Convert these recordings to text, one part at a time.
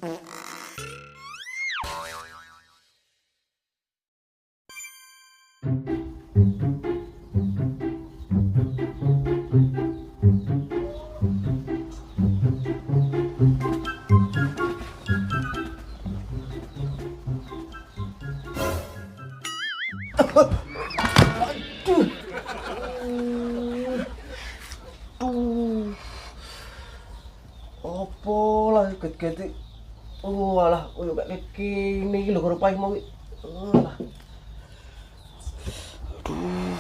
Opo lah get-get. Walah, koyo kayak kene iki lho karo paimu iki. Alah. Aduh.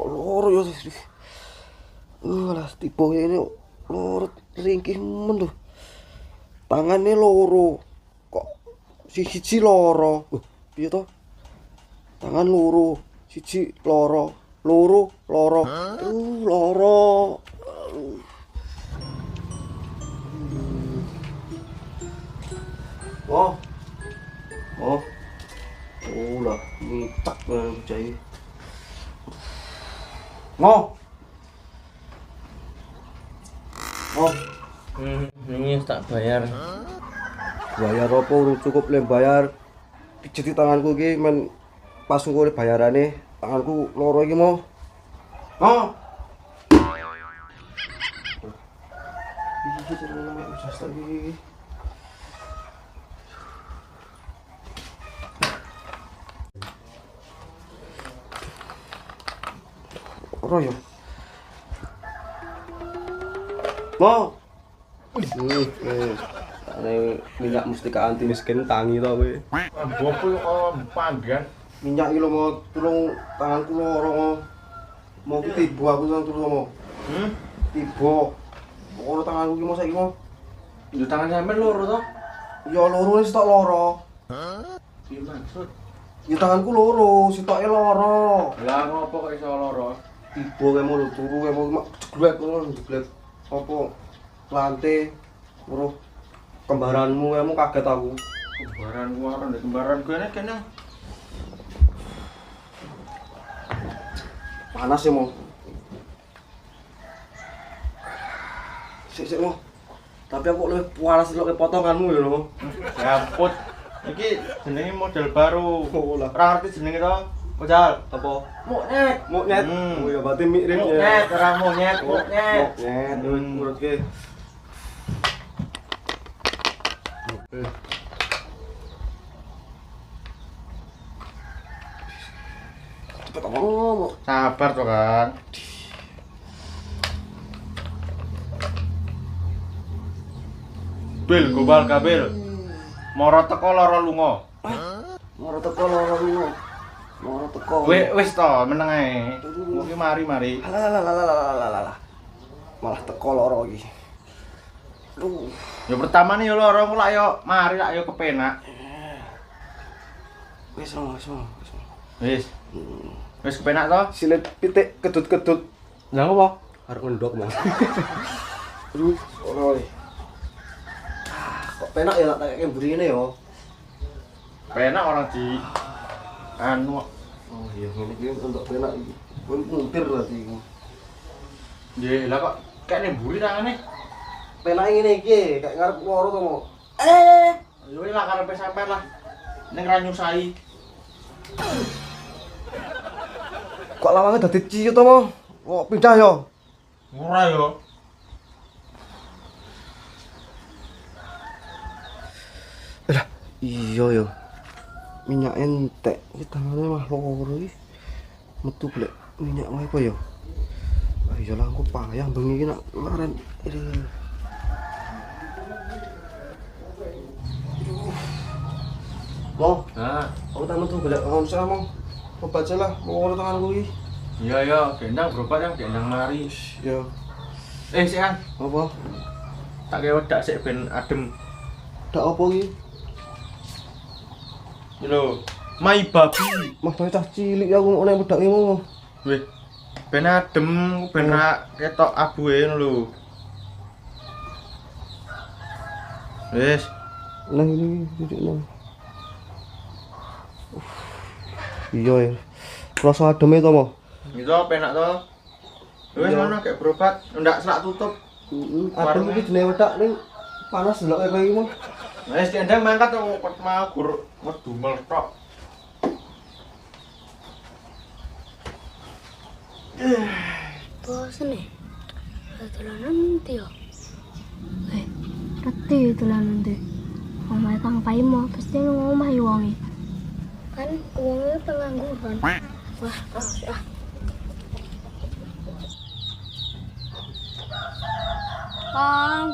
Loro yo sih. Alah, tipe ini loro ringkih men lho. Tangane loro. Kok siji loro. Piye to? Tangan loro, siji loro, loro. Loro. Oh, lah, micak lah bocah. Ini tak bayar. Bayar apa urung cukup le bayar. Pijeti tanganku iki men pas ngene bayarane, tanganku loro iki mau. Iki jenenge ujas lagi. Royo. Mau. Minyak mustika anti miskin tangi to kowe. Bopo kok pandhan. Minyak iki lho mau tulung tanganku loro mau ki tiba aku nang tulung mau. Tiba. Loro tanganku ki mau saiki mau. Yo tangan sampean loro to? Ya loro wis tok loro. Piye maksud? Ya tanganku loro, sitoke loro. Lah ngopo kok iso loro? Tiba kae mau turu kae mau jeglek ngono jeglek. Apa lantai weruh kembaranmu kamu kaget aku. Kembaranku ora ndek kembaran gue kene. Panas ya mau. Sik mau. Tapi aku lebih panas lho ke potonganmu ya lho. Gaput. Iki jenenge model baru. Oh lah. Ora ngerti jenenge to? Bocah, Apa? monyet. Monyet. Oh ya berarti mirip ya. Monyet, ora monyet, monyet. Monyet. Menurut ke. Cepet ngomong. Sabar to kan. Bil, gobal kabil. Moro teko lara lunga. Moro teko loro lu. Moro teko. Wis to, meneng ae. Mungkin mari. Alah. Malah teko loro iki. Aduh. Ya pertama nih yo lara ku lak yo mari lak yo kepenak. Wis. Wis kepenak to? Silet pitik kedut-kedut. Lah apa? Arep ngendok mau. Aduh, ora. Kok penak ya tak kakek mburine yo. Penak orang di anu. Oh iya, ngene iki untuk penak iki. Pun muntir berarti iki. Nggih, lah kok kene mburi tangane. Penak ngene iki, kayak ngarep loro to mau. Yo lah karepe sampean lah. Ning ra nyusai. Kok lawange dadi ciut to mau. Kok pindah yo. Ora yo. Lah, iya yo. Minyak entek, iki tangane mah loro iki. Metu blek minyak wae apa yo. Ah iya lah aku payah bengi iki nak laren. Mau, aku tak metu golek onsel mau. Obat lah, mau ngono tanganku iki. Iya, gendang berobat yang gendang mari. Yo. Sik kan. Apa? Tak kaya wedak sik ben adem. Dak apa iki? Lho, mai babi. Mah cah cilik aku mau nek wedak iki. Wih, ben adem, ben ra ketok abuhe ngono lho. Wis, Nah ini duduknya. Iya ya. Rasa adem itu mau. itu penak to. Wis Iya. ngono kayak berobat, ndak selak tutup. Adem iki jenenge wedak ning Panas delok kowe iki, Mang. Wis kendang mangkat kok mau gur medumel tok. Bosen nih. Dolanan ndi yo? Reti dolanan ndi. Omahe Kang Paimo pasti nang omah wonge. Kan wonge pengangguran. Wah, ah. Kang.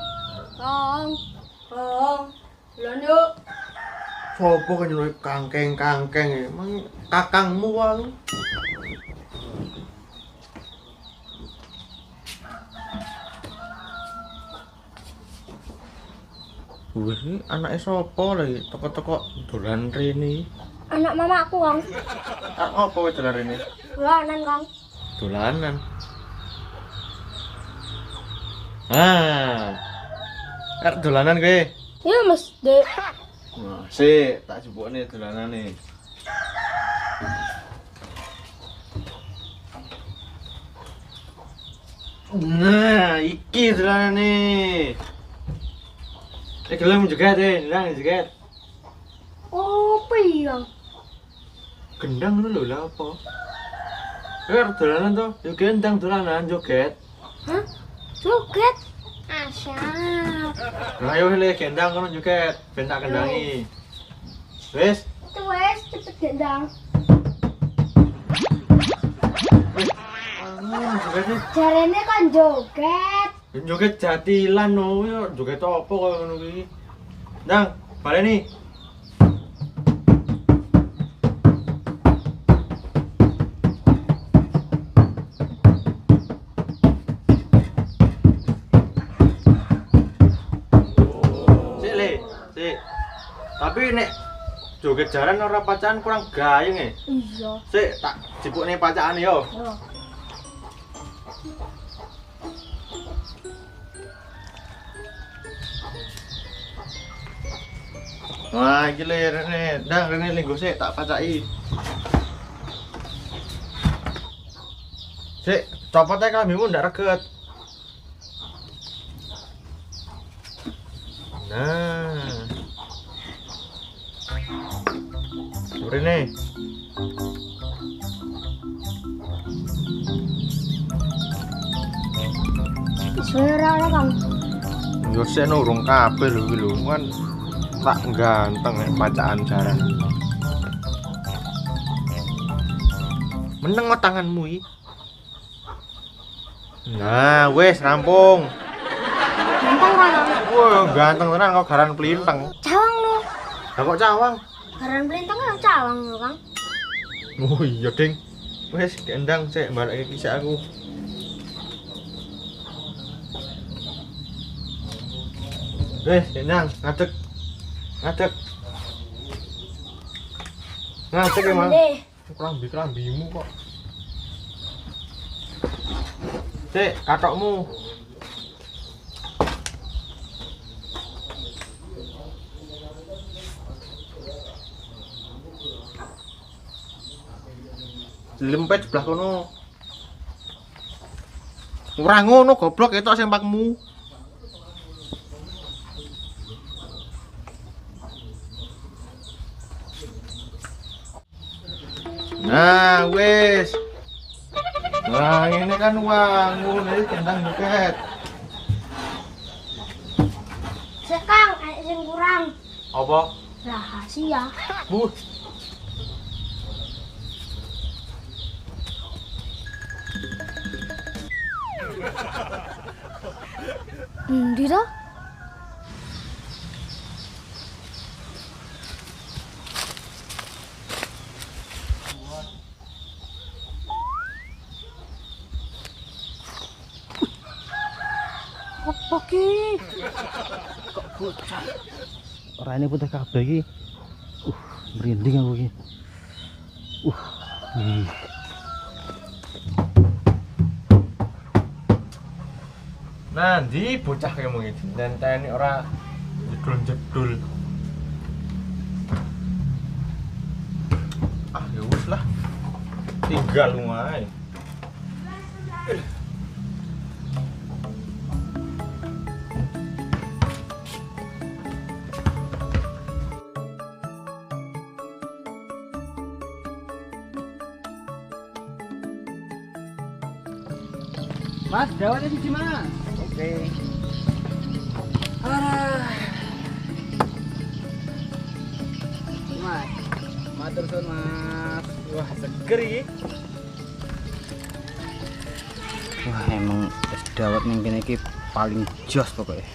Dolan yuk. Sopo kan jenenge kangkeng emang kakangmu wae. Wih, anake sapa lagi teko-teko dolan rene? Anak mamaku, Kang. Apa kowe dolan rene? Dolanan, Kang. Dolanan. Ah. Dolanan kowe. Ya, Mas, Dek. Nah, sik tak jebukne dolanane. Nah, iki dolanane. Gelem joget ndang joget. Oh, piyang. Gendang ngono lho lha apa? Dolanan to, yo gendang dolanan joget. Hah? Joget? Asyap. Lah ayo le gendang ngono joget, ben tak kendangi. Wis, Itu wes cepet gendang. jogetnya Jarene kan joget. joget jatilan no, yo joget apa koyo ngono kuwi. Ndang, baleni. Sik le, sik. Tapi nek joget jaran ora pacaran kurang gayeng e. Iya. Sik tak jebukne pacakane yo. Yo. Wah, iki le rene, ndang rene linggo sik tak pacaki. Sik, copot ae klambimu ndak reget. Nah. Rene. Suara Kang. Yo sik urung kabeh lho iki lho, kan tak ganteng nek bacaan jaran. Meneng tanganmu iki. Nah, wis rampung. Ganteng kan? Wah, ganteng tenan kok garan plinteng. Cawang lu. Lah kok cawang? Garan pelintang kan cawang lu, Kang. Oh iya, Ding. Wis kendang sik balekke kisah aku. Wis, kendang, ngadeg. Ngadeg. Ngadeg emang. Deh. Kelambimu kok. Sik, katokmu. Lempet sebelah kono. Ora ngono goblok ketok sempakmu. Nah, wis. Nah, ini kan wangun, ini kendang joget. Sekang, sing kurang. Apa? Rahasia. Bu. Endi to? Apa ki? Kok bocah. Ora ini putih kabeh iki. Merinding aku iki. Ih. Nah, di bocah kayak mau gitu. Dan tani ora jedul-jedul. Ah, ya wis lah. Tinggal lumai. Mas, dawetnya siji Mas. Oke. Alah. Mas. Matur suwun Mas. Wah, seger iki. Wah, emang es dawet ning kene iki paling jos pokoknya.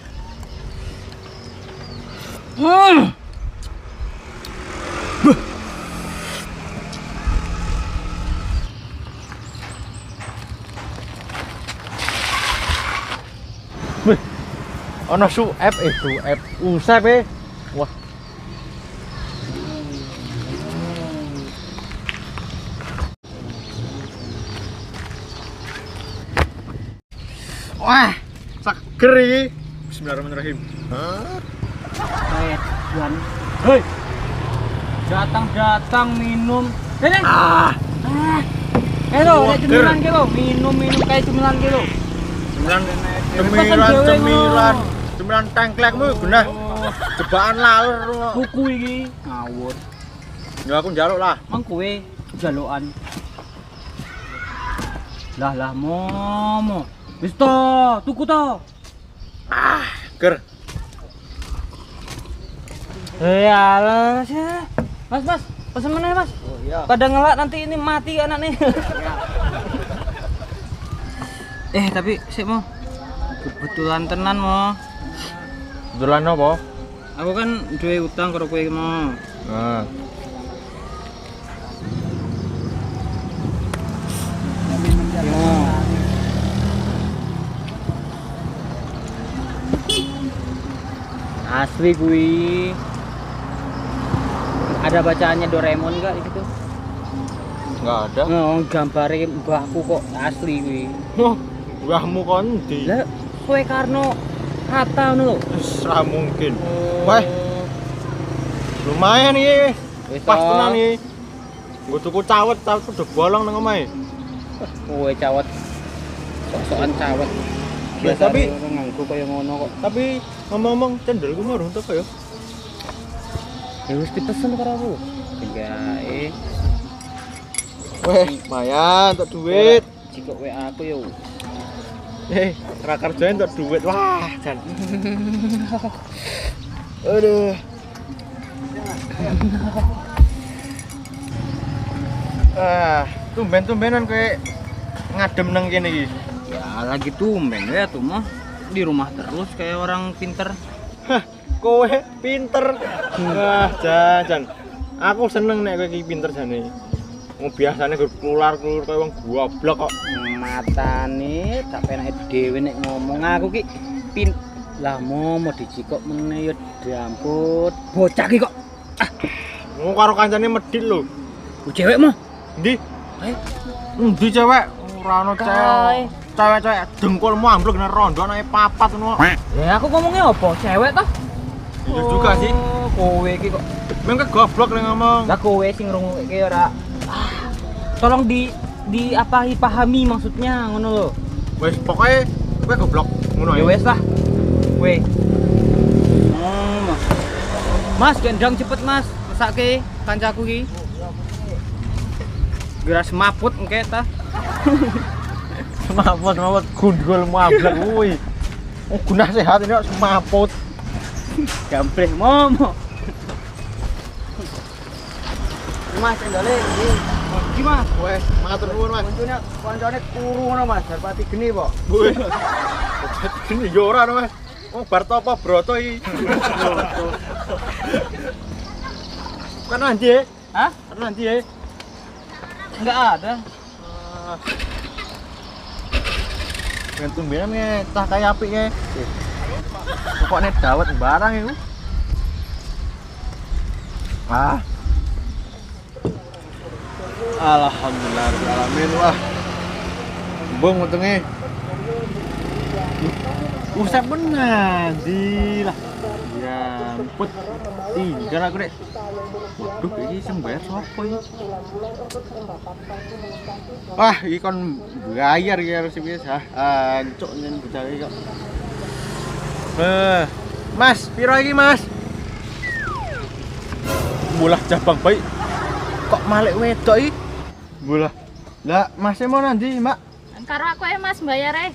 Ono suep suep. Usep Wah. Wah, seger iki. Bismillahirrahmanirrahim. Juan. Hei. Datang minum. Ini. Lo, Wah, cemilan ki lo, minum kayak cemilan ki lo. Cemilan tengklekmu genah. Jebakan lalur. Buku iki ngawur. Ya aku njaluk lah. Mang kowe jalukan. Lah momo. Wis to, tuku to. Ger. Alah sih. Mas, pesen mana Mas? Oh iya. Pada ngelak nanti ini mati anak nih. Tapi sik mo. Kebetulan tenan mo. Kebetulan apa? Aku kan duwe utang karo kowe mo. Nah. Asli kui. Ada bacaannya Doraemon enggak di situ? Enggak ada. Gambare mbahku kok asli kui. Oh, mbahmu kon ndi? Lah kowe Karno Hatta ngono lho. Wis ra mungkin. Wah. Lumayan iki. Wis Pas to. tenan iki. Nggo tuku cawet udah bolong nang omahe. Kowe cawet. Sok-sokan cawet. Ya, tapi- nganggo kaya ngono kok. Tapi ngomong-ngomong cendolku mau urung teko ya. Ya wis dipesen karo aku. Tinggae. Weh, lumayan untuk duit. Jika WA aku yo. Ra kerja untuk duit. Wah, jan. Aduh. Tumben-tumbenan kowe ngadem nang kene iki. Ya lagi tumben ya tuh mah di rumah terus kayak orang pinter. Hah, kowe pinter. Wah, jan. Aku seneng nek kowe iki pinter jane. Wong biasane keluar-keluar koyo wong goblok kok. Matane tak penake dhewe nek ngomong aku ki lah mau dicikok meneh ya damput. Bocah ki kok. Wong karo kancane medhit lho. Cewek mah. Ndi? Eh, Endi cewek? Ora ono Kai. cewek. Cewek-cewek dengkulmu amblek nang rondo anake papat ngono. ya aku ngomongnya apa? Cewek toh? Iya juga sih. Kowe ki kok. Mengke goblok nek ngomong. Lah kowe sing ngrungokke ora. Tolong dipahami maksudnya ngono lho. Wis pokoke kowe goblok ngono Ya ya. wes lah. Kowe. Mas, gendong cepet Mas. Mesake kancaku ki. Geras maput engke ta. Semaput gundulmu amblek kuwi. Oh, gunah sehat ini kok semaput. Gambreh momo. Mas, cendole iki. Iki Mas. Wes, matur nuwun Mas. Kancane turu ngono Mas, Darpati geni kok. Wes. Ini yo ora no, Mas. Oh, bar topo broto iki. Kan nanti ya? Hah? Kan nanti ya? Enggak ada. Gantung benan ya, cah kaya apik ya. Pokoknya dawet barang itu. Alhamdulillah alamin wah. Bung utenge. Usap benar, dilah. Ya, ampun. Tinggal aku dek. Waduh, ini sing bayar sapa iki? Wah, iki kon bayar ya harus biasa. Ancuk nyen bocah iki kok. Mas, piro iki, Mas? Mulah jabang baik. Kok malik wedok iki? Mulah. Lah, Mas mau nanti, Mbak? Karo aku ya Mas bayare.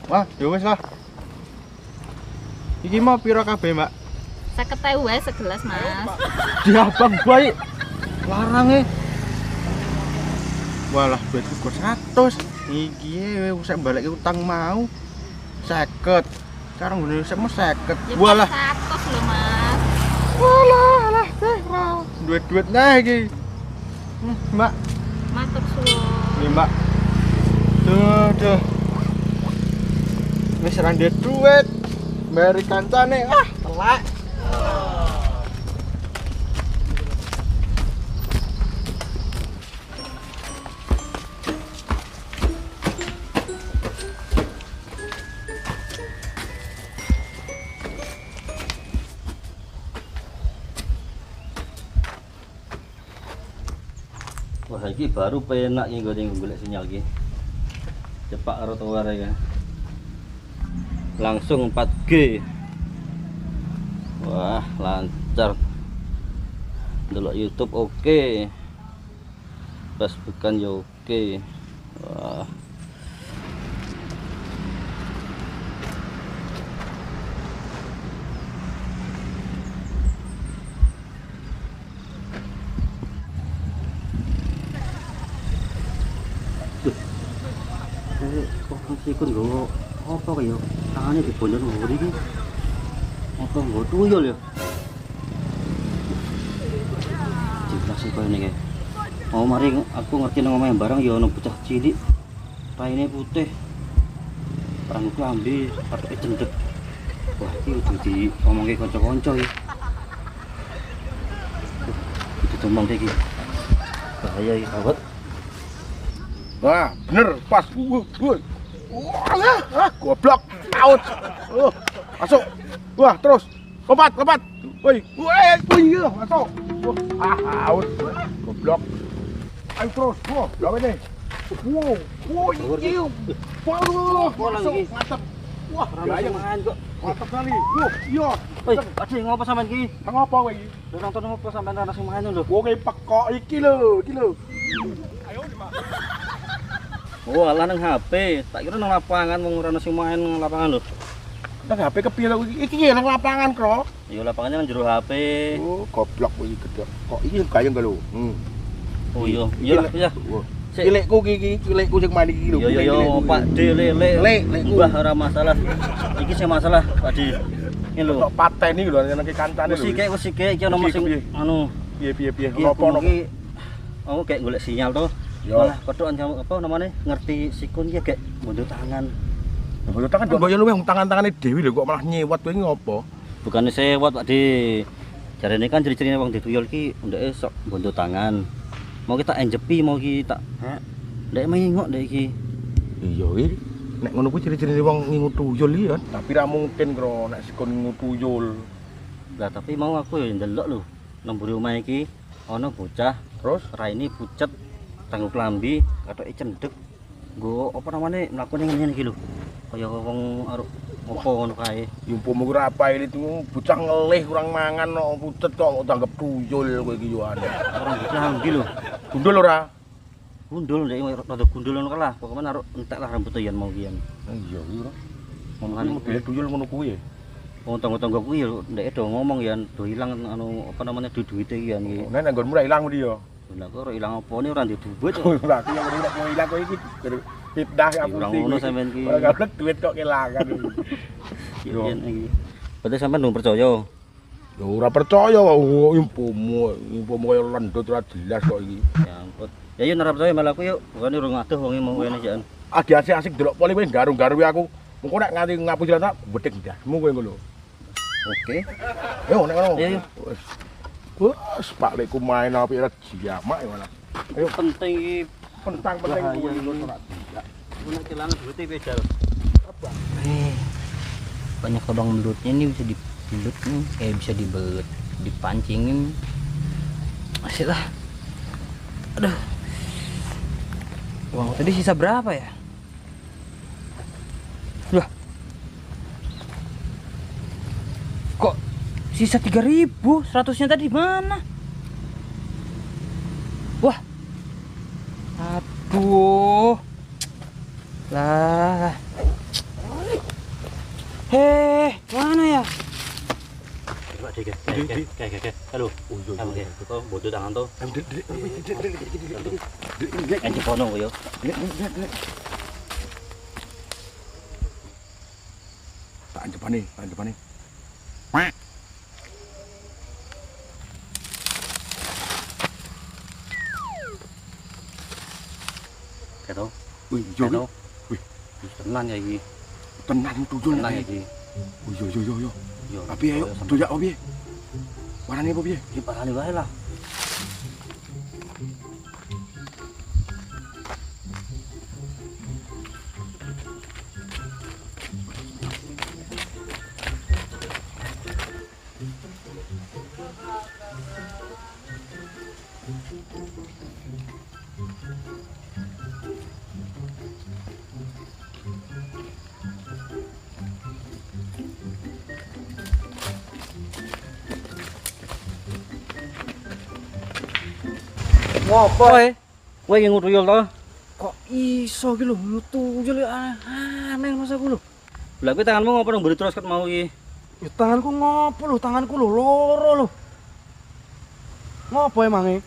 Wah, ya wis lah. Iki mau piro kabeh, Mbak? 50.000 wae segelas, Mas. Diabang baik. Larang Walah, duitku kok 100. Iki wis balik utang mau 50. Sekarang ngene wis mau 50. Ya, Walah. 100 lho, Mas. Walah, duit-duit nah iki. Mbak, Matur suwun. ini Mbak. Duh. Wis ra ndek duit. Mbari kancane, telek. Wah, iki baru penak iki gone golek sinyal iki. Cepak karo tawar ya. Langsung 4G. Wah, lancar. Delok YouTube oke. Facebookan ya oke. Wah. Kok sikun nggo apa kaya tangane dibonyor nggo iki. Apa nggo tuyul ya? Jelas kok ini. Mau mari aku ngerti nang omahe barang ya ono bocah cilik. Raine putih. Perang klambi pateke cendhek. Wah, iki kudu diomongke kanca-kanca iki. Itu tomong iki. Bahaya iki, awet. Wah, bener, pas. Wah, goblok, out. Masuk. Wah, terus. Lompat. Woi, masuk. Out. Goblok. Ayo terus. Wah, berapa ini? Iya. Masuk, mantap. Wah, gaya mangan kok. mantap kali. Iya. Woi, adik ngopo sampean iki? Ngapa kowe iki? Nonton ngopo sampean langsung mangan lho. Kowe pekok iki lho. Oh, alah nang HP. Tak kira nang lapangan wong ora ono sing main nang lapangan lho. Nang HP kepiye lho iki nang lapangan, Kro. Ya lapangannya nang jero HP. Oh, goblok kowe iki gedhe. Kok iki gayeng lho. Oh iya, iya. Cilikku iki, cilikku sing main iki lho. Yo, Pak D, lek. Lekku. Mbah ora masalah. Iki sing masalah, Pak D. Ini lho. Kok pateni lho nang kancane lho. Wis iki ono sing anu. Piye. Napa iki? Aku kayak golek sinyal to. Yo. Malah kodhokan apa namanya? Ngerti sikun iki kayak mundur tangan. Mbok tangan kok yo luwih tangan-tangane dhewe lho kok malah nyewat kowe ngopo? Bukannya sewot Pak D. Jarene kan ciri-cirine wong dituyul ki ndeke sok bondo tangan. Mau kita enjepi mau kita. Ndek mengok ndek iki. Iya iki. Nek ngono kuwi ciri-cirine wong ngingu tuyul iki ya. Tapi ra mungkin kro nek sikon ngingu tuyul. Lah tapi mau aku ya ndelok lho. Nang mburi omah iki ana bocah Terus raine pucet tangguh klambi katoke cendhek. Nggo apa namanya mlakune ngene iki lho. Kaya wong arep opo ngono kae. yumpum ora apa iki bocah ngelih kurang mangan kok pucet kok tanggep tuyul kowe iki yo aneh. Ora klambi lho. Gundul ora? Gundul ndek rada gundul ngono lah. Pokoke arep entek lah rambut yen mau kian. Iya iki ora. Ngono kan Modele tuyul ngono kuwi ya. wong tangga-tangga kuwi ya ndek do ngomong ya do ilang anu apa namanya duit-duite iki ya iki. Nek nggonmu ra ilang ndi yo. Lah kok ora ilang opone ora ndek duit. Ora aku yang nek kowe ilang kowe iki fitnah aku. Ora ngono sampean iki. Ora gablek duit kok kelangan. Yen iki. Berarti sampean ndung percaya. Ya ora percaya impumu kaya lendut ora jelas kok iki. Ya ampun. Ya yo ora percaya malah aku yo bukane urung adoh wonge mau ngene jan. Adi asik-asik delok poli kowe garu-garu aku. Mengko nek nganti ngapusi tak bedhek ndasmu kowe ngono. Oke. Yo nek ngono. Ayo. Wes Pak lekku main apa ora jamak ya malah. Ayo Penting iki pentang-pentang Bahaya kuwi iki. ora tidak. punya kehilangan duitnya bedal. Banyak lubang belutnya ini bisa dibelut nih, kayak bisa dibelut, dipancingin. Masih lah. Aduh. Uang tadi sisa berapa ya? Lah. Kok sisa 3.000? 100-nya tadi mana? Wah. Aduh. Lah. Heh, mana ya? Coba deh, kayak. Halo. Oke, itu bodoh tangan tuh. Kan jepono yo. Tak jepane. Kato. Wih, Kato. Wih, Tenan ya iki. tenan tuyul Tenan ya iki. iki. Yo. Yo. Api ayo, tuyak opo piye? Warnane opo piye? Iki parane wae lah. Ngopo e? Kowe iki ngutuyul to? Kok iso iki lho tuyul aneh mas aku lho. Lah kowe tanganmu ngopo nang mburi terus ket mau iki? Ya tanganku ngopo lho, tanganku lho loro lho. Ngopo emange?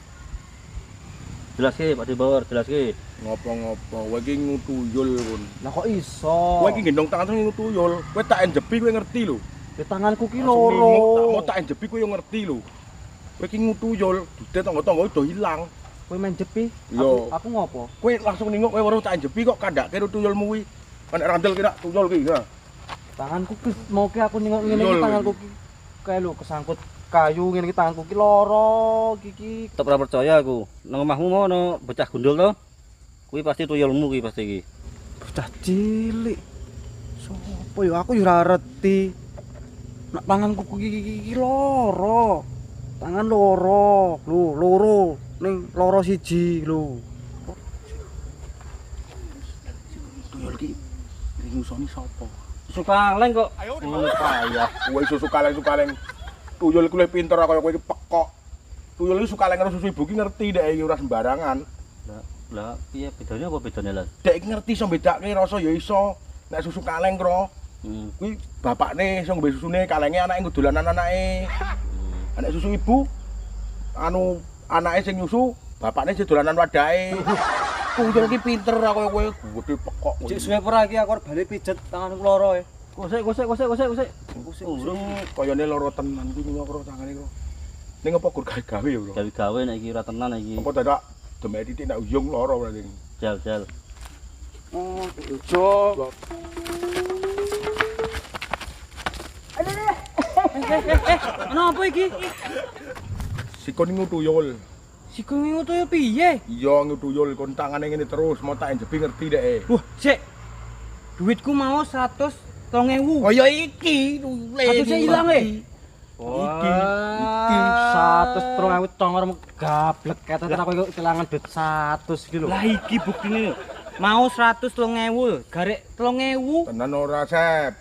Jelaske Pak Dibawar, jelaske. Ngopo-ngopo, kowe iki ngutuyul kon. Lah kok iso? Kowe iki gendong tangan terus ngutuyul. Kowe tak enjepi kowe ngerti lho. Ya tanganku ki Langsung ninguk, tak mau loro. tak enjepi kowe yo ngerti lho. Kowe iki ngutuyul, dude tangga-tangga do ilang. Kowe main jepi? Yo. Aku ngopo? Kowe langsung ninguk kowe weruh tak enjepi kok kandhake tuyulmu kuwi. Nek randel kira tuyul ki ya. Tanganku ki mau ki aku nengok ngene Tuyul. iki tanganku ki kae lho kesangkut kayu ngene iki tanganku ki loro iki. Tetep ora percaya aku. Nang omahmu mau ono bocah gundul to? Kuwi pasti tuyulmu kuwi pasti iki. Bocah cilik. Sopo yo aku yo ora ngerti. Nak tanganku ki loro. Tangan loro. Lho, loro. Ning loro siji lho. Tuyul ki ngusoni sapa? Sukaleng kok. Ngono payah. Kowe susu kaleng. Tuyul ku luwih pinter kaya kowe iki pekok. Tuyul iki sukaleng karo susu ibu ki ngerti dek iki ora sembarangan. Lah piye bedanya apa bedane lah? Dek iki ngerti iso bedake rasa ya iso. Nek susu kaleng kro, kuwi bapakne iso ngombe susune, kalenge anake ngudulanan anake. Nek susu ibu anu anake sing nyusu, bapakne sing dolanan wadahe. Tuyul iki pinter kaya kowe gedhe pekok. Cek suwe ora iki aku bali pijet tanganku loro e. Gosek. Urung kayane lara tenan iki nyokro tangane kro. Ning apa gur gawe ya, Bro? Gawe nek iki ora tenan iki. Apa dadak demek titik nek uyung lara berarti. Jal. Oh, ojo. Ana apa iki? Sikon ngutuyul. Siku ngono yo piye? Iya ngutuyul kon tangane ngene terus mau tak enjebi ngerti dek. Wah, sik. Duitku mau 100.000. Oh ya iki tuyule. Atusnya ilang e. Iki. 100.000 tongor gablek kata aku kelangan duit 100 iki lho. Lah iki buktine. Mau 103.000, garek 3.000. Tenan ora Sep.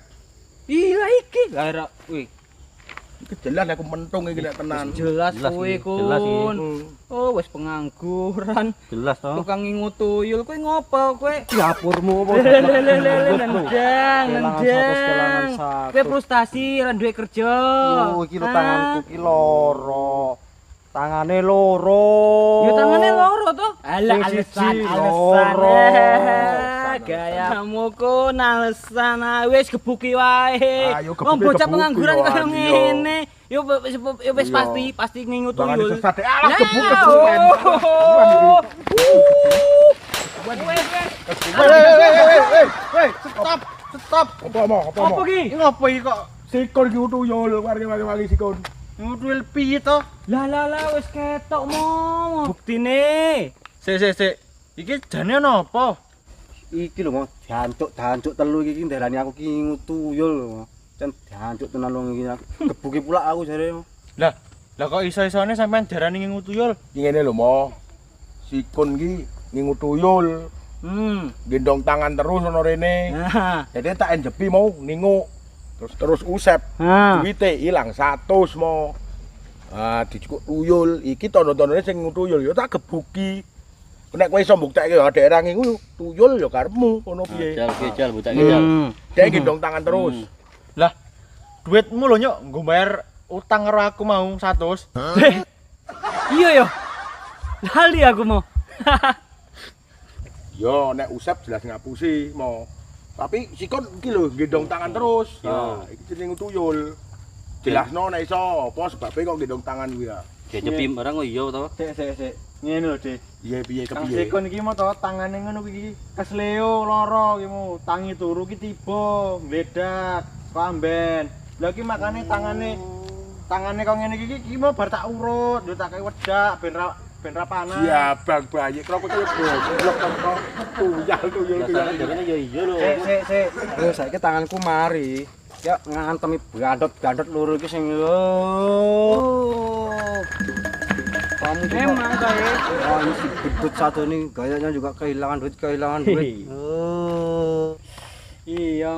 Iya iki. Lah wih, Iki jelas aku mentung iki nek tenan. jelas Jelas kowe iki, jelas iki. kun. Oh, wis pengangguran. Jelas to. Tukang ngutuyul kowe ngopo kowe? Dapurmu apa? Nendang. Kelangan 100. Kowe frustasi ra duwe kerja. Yo iki lho tanganku ki loro. Tangane loro. Ya tangane loro to. Alah Sing alasan siji alasan. loro. Gayamu kun alasan wis gebuki wae. Ayo, gebuki, Wong bocah gebuki, pengangguran yo, kaya Andi, ngene. Yo wis Iya. pasti ngingu Bangane tuyul. sesat dek. Alah Lah, gebuk oh. kebukan. Stop. Apa mau? Apa ki? Ngopo iki kok sikon iki utuyul wangi sikon. Ngutuyul piye to? Lah wis ketok mo. Buktine. Sik. Iki jane napa? Iki lho, jancuk telu iki ndarani aku ki ngutuyul lho. Cen jancuk tenan wong iki. Gebuki pula aku jare. Lah kok iso-isone sampean darani ngutuyul? Iki ngene lho, Mo. Sikon iki ngutuyul. Gendong tangan terus ono rene. Nah. Jadi tak enjepi mau ningu. Terus usep. Duite ilang 100 Mo. Ah, dicukuk tuyul. Iki tondo-tondone sing ngutuyul ya tak gebuki. Nek kowe iso mbuktekke ya daerah ngiku tuyul ya karepmu ngono piye. Jal buta jal. Dek gendong tangan terus. Lah, duitmu lho nyok, nggo bayar utang karo aku mau 100. Iya yo. Lali aku mau. Yo nek usap jelas ngapusi mau. Tapi sikon iki lho gendong tangan terus. Nah, iki jenenge tuyul. Jelasno nek iso apa sebabe kok gendong tangan kuwi ya. Dia nyepi barang kok iya to. Sik. Ngene lho, Dik. Iya piye Kang kepiye? Sekon iki mau to tangane ngono iki kesleo lara iki mau tangi turu ki tiba bledak kamben. Lah iki makane tangane kok ngene iki mau bar tak urut, yo tak kei wedak ben ra panas. Iya bang bayi kro kowe goblok kok tuyul. Rasane jarene ya iya lho. Sik. Lho saiki tanganku mari. Ya ngantemi gandot loro iki sing lho. Kamu Emang kae. Oh, ini si gedut satu nih gayanya juga kehilangan duit. Iya.